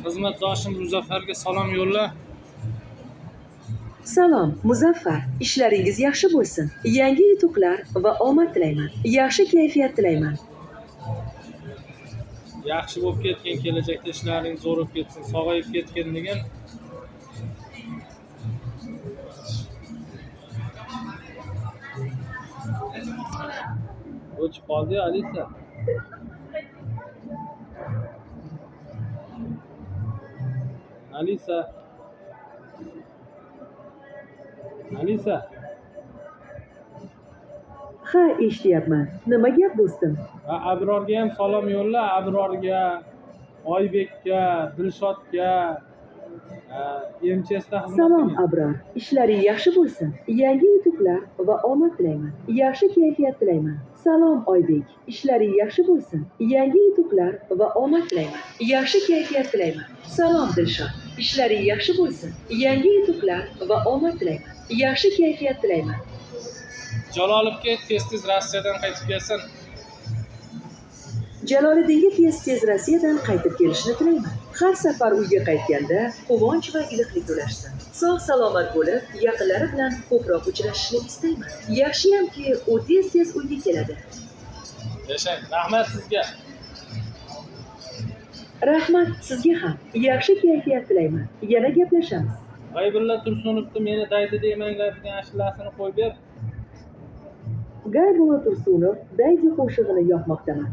Xizmatdoshim Muzaffarga salom yo'lla. Salom, Muzaffar. Ishlaringiz yaxshi bo'lsin. Yangi yutuqlar va omad tilayman. Yaxshi kayfiyat tilayman. Yaxshi bo'lib ketgin, kelajakda ishlaring zo'r bo'lib ketsin. Sog'ayib ketgin degan. O'chib qoldi Alisa. Alisa. Alisa. Ha, eshityapman. Nima gap do'stim? Abrorga ham salom yo'lla. Abrorga, Oybekka, Dilshodga, MCSda xizmat Salom, qilgan. Abror. Ishlaring yaxshi bo'lsin. Yangi yutuqlar va omad tilayman. Yaxshi kayfiyat tilayman. Salom, Oybek. Ishlaring yaxshi bo'lsin. Yangi yutuqlar va omad tilayman. Yaxshi kayfiyat tilayman. Salom, Dilshod. Ishlaring yaxshi bo'lsin. Yangi yutuqlar va omad tilayman. Yaxshi kayfiyat tilayman. Jalolovga tez-tez Rossiyadan qaytib kelsin. Jaloliddinga tez-tez Rossiyadan qaytib kelishni tilayman. Har safar uyga qaytganda quvonch va iliqlik ulashsin. Sog'-salomat bo'lib, yaqinlari bilan ko'proq uchrashishni istayman. Yaxshiyamki, u tez-tez uyga keladi. Yashang. Rahmat sizga. Rahmat sizga ham. Yaxshi kayfiyat tilayman. Yana gaplashamiz. G'aybulla Tursunovni meni daydi deymanglar degan ashulasini qo'yib ber. G'aybulla Tursunov daydi qo'shig'ini yoqmoqdaman.